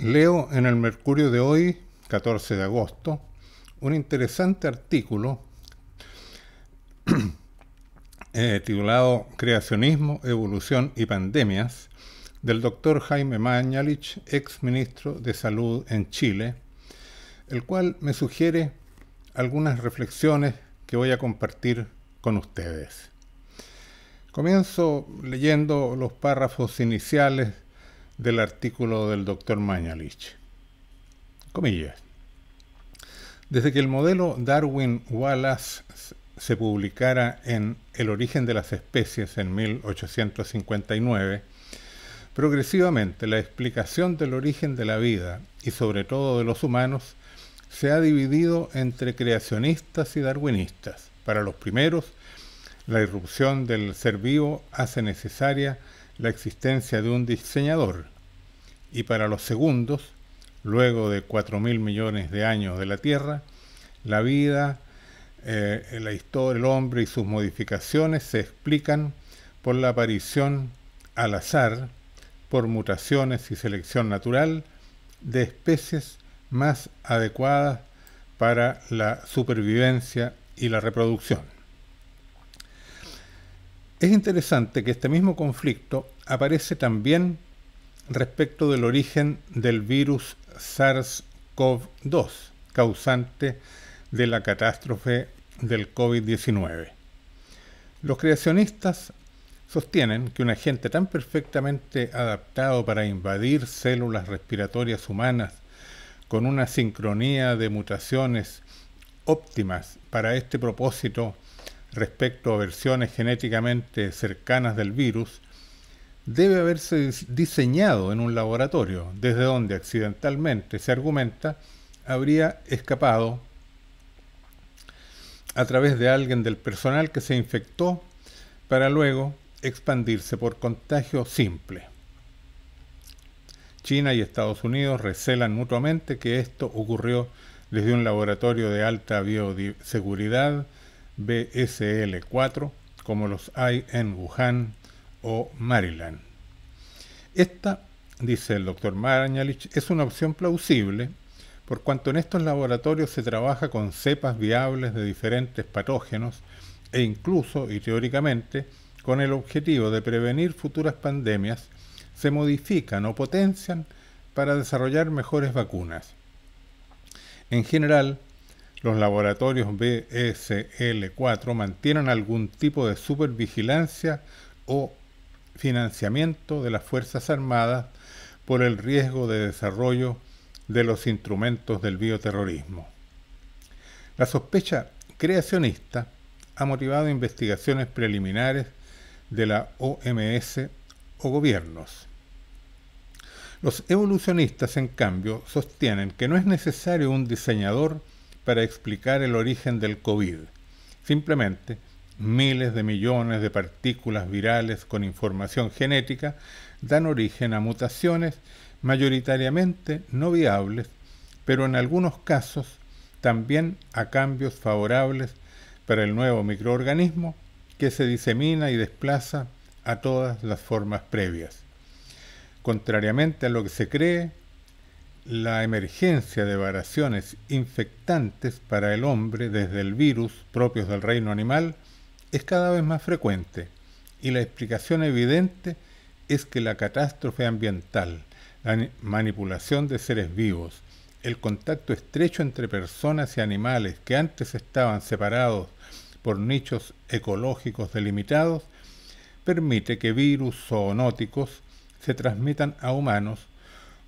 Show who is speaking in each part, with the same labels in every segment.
Speaker 1: Leo en el Mercurio de hoy, 14 de agosto, un interesante artículo titulado Creacionismo, Evolución y Pandemias, del doctor Jaime Mañalich, ex ministro de Salud en Chile, el cual me sugiere algunas reflexiones que voy a compartir con ustedes. Comienzo leyendo los párrafos iniciales del artículo del doctor Mañalich. Comillas. Desde que el modelo Darwin-Wallace se publicara en El origen de las especies en 1859, progresivamente la explicación del origen de la vida y sobre todo de los humanos se ha dividido entre creacionistas y darwinistas. Para los primeros, la irrupción del ser vivo hace necesaria la existencia de un diseñador, y para los segundos, luego de 4.000 millones de años de la Tierra, la vida, la historia, el hombre y sus modificaciones se explican por la aparición al azar, por mutaciones y selección natural, de especies más adecuadas para la supervivencia y la reproducción. Es interesante que este mismo conflicto aparece también respecto del origen del virus SARS-CoV-2, causante de la catástrofe del COVID-19. Los creacionistas sostienen que un agente tan perfectamente adaptado para invadir células respiratorias humanas, con una sincronía de mutaciones óptimas para este propósito respecto a versiones genéticamente cercanas del virus, debe haberse diseñado en un laboratorio, desde donde accidentalmente, se argumenta, habría escapado a través de alguien del personal que se infectó para luego expandirse por contagio simple. China y Estados Unidos recelan mutuamente que esto ocurrió desde un laboratorio de alta bioseguridad, BSL-4, como los hay en Wuhan o Maryland. Esta, dice el doctor Mañalich, es una opción plausible por cuanto en estos laboratorios se trabaja con cepas viables de diferentes patógenos e incluso, y teóricamente, con el objetivo de prevenir futuras pandemias, se modifican o potencian para desarrollar mejores vacunas. En general, los laboratorios BSL-4 mantienen algún tipo de supervigilancia o financiamiento de las Fuerzas Armadas por el riesgo de desarrollo de los instrumentos del bioterrorismo. La sospecha creacionista ha motivado investigaciones preliminares de la OMS o gobiernos. Los evolucionistas, en cambio, sostienen que no es necesario un diseñador para explicar el origen del COVID. Simplemente, miles de millones de partículas virales con información genética dan origen a mutaciones mayoritariamente no viables, pero en algunos casos también a cambios favorables para el nuevo microorganismo que se disemina y desplaza a todas las formas previas. Contrariamente a lo que se cree, la emergencia de variaciones infectantes para el hombre desde el virus propios del reino animal es cada vez más frecuente, y la explicación evidente es que la catástrofe ambiental, la manipulación de seres vivos, el contacto estrecho entre personas y animales que antes estaban separados por nichos ecológicos delimitados, permite que virus zoonóticos se transmitan a humanos,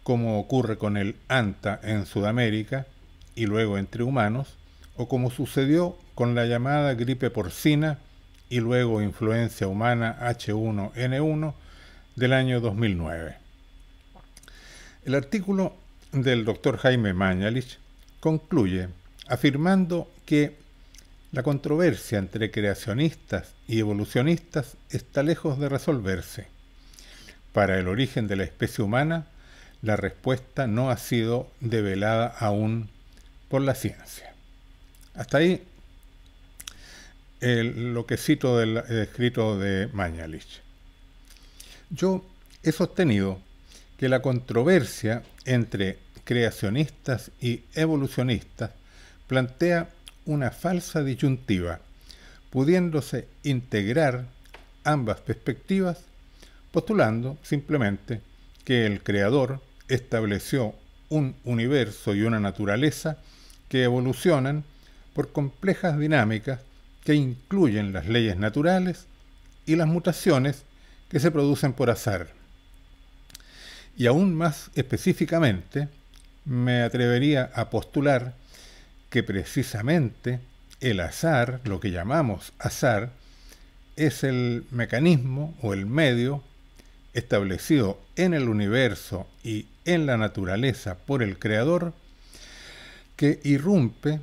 Speaker 1: como ocurre con el anta en Sudamérica y luego entre humanos, o como sucedió con la llamada gripe porcina y luego influencia humana H1N1 del año 2009. El artículo del doctor Jaime Mañalich concluye afirmando que la controversia entre creacionistas y evolucionistas está lejos de resolverse. Para el origen de la especie humana, la respuesta no ha sido develada aún por la ciencia. Hasta ahí lo que cito del escrito de Mañalich. Yo he sostenido que la controversia entre creacionistas y evolucionistas plantea una falsa disyuntiva, pudiéndose integrar ambas perspectivas, postulando simplemente que el creador estableció un universo y una naturaleza que evolucionan por complejas dinámicas que incluyen las leyes naturales y las mutaciones que se producen por azar. Y aún más específicamente, me atrevería a postular que precisamente el azar, lo que llamamos azar, es el mecanismo o el medio establecido en el universo y en la naturaleza por el Creador, que irrumpe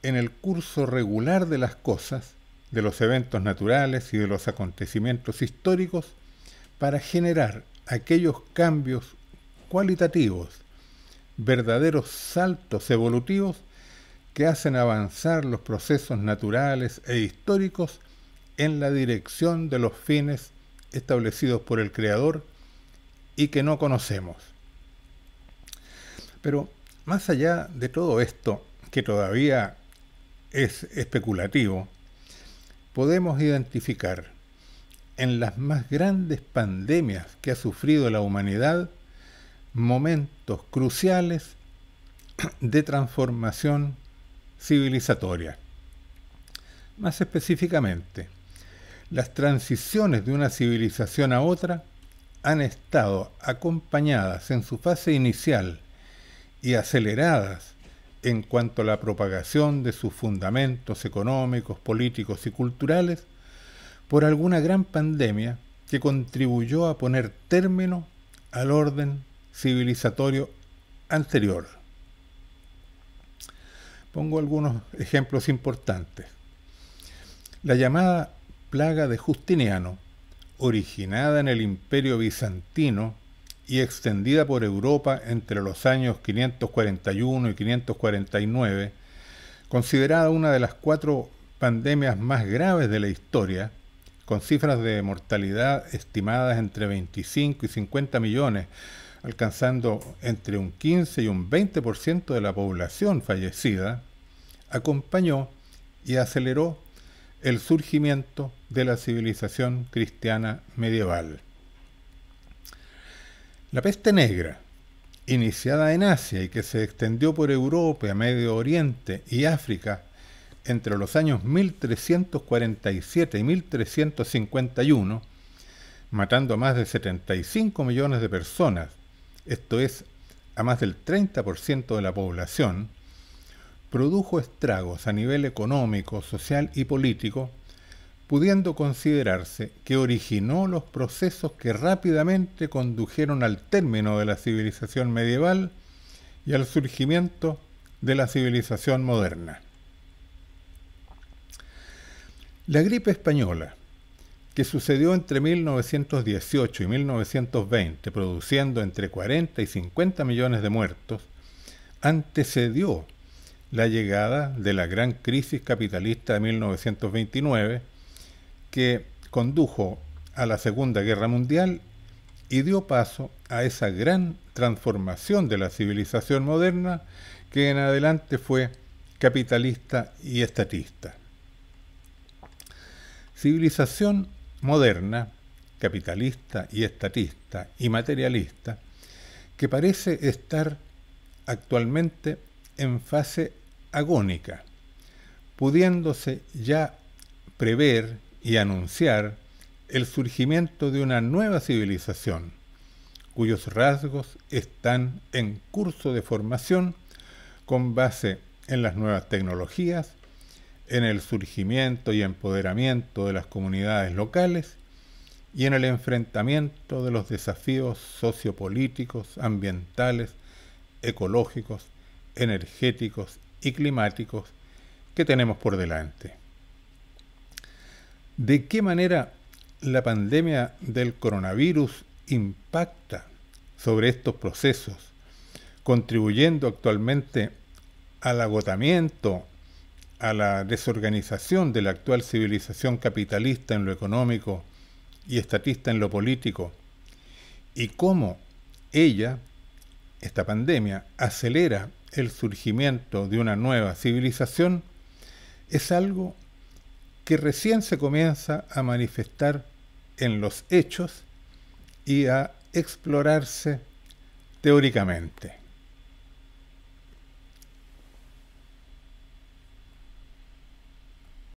Speaker 1: en el curso regular de las cosas, de los eventos naturales y de los acontecimientos históricos, para generar aquellos cambios cualitativos, verdaderos saltos evolutivos que hacen avanzar los procesos naturales e históricos en la dirección de los fines establecidos por el Creador y que no conocemos. Pero más allá de todo esto, que todavía es especulativo, podemos identificar en las más grandes pandemias que ha sufrido la humanidad momentos cruciales de transformación civilizatoria. Más específicamente, las transiciones de una civilización a otra han estado acompañadas en su fase inicial y aceleradas en cuanto a la propagación de sus fundamentos económicos, políticos y culturales por alguna gran pandemia que contribuyó a poner término al orden civilizatorio anterior. Pongo algunos ejemplos importantes. La llamada plaga de Justiniano, originada en el Imperio Bizantino y extendida por Europa entre los años 541 y 549, considerada una de las 4 pandemias más graves de la historia, con cifras de mortalidad estimadas entre 25 y 50 millones, alcanzando entre un 15 y un 20% de la población fallecida, acompañó y aceleró el surgimiento de la civilización cristiana medieval. La peste negra, iniciada en Asia y que se extendió por Europa, Medio Oriente y África entre los años 1347 y 1351, matando a más de 75 millones de personas, esto es, a más del 30% de la población, produjo estragos a nivel económico, social y político, pudiendo considerarse que originó los procesos que rápidamente condujeron al término de la civilización medieval y al surgimiento de la civilización moderna. La gripe española, que sucedió entre 1918 y 1920, produciendo entre 40 y 50 millones de muertos, antecedió la llegada de la gran crisis capitalista de 1929, que condujo a la Segunda Guerra Mundial y dio paso a esa gran transformación de la civilización moderna que en adelante fue capitalista y estatista. Civilización moderna, capitalista y estatista y materialista, que parece estar actualmente en fase agónica, pudiéndose ya prever y anunciar el surgimiento de una nueva civilización, cuyos rasgos están en curso de formación con base en las nuevas tecnologías, en el surgimiento y empoderamiento de las comunidades locales y en el enfrentamiento de los desafíos sociopolíticos, ambientales, ecológicos, energéticos y climáticos que tenemos por delante. ¿De qué manera la pandemia del coronavirus impacta sobre estos procesos, contribuyendo actualmente al agotamiento, a la desorganización de la actual civilización capitalista en lo económico y estatista en lo político? ¿Y cómo esta pandemia, acelera el surgimiento de una nueva civilización, es algo que recién se comienza a manifestar en los hechos y a explorarse teóricamente.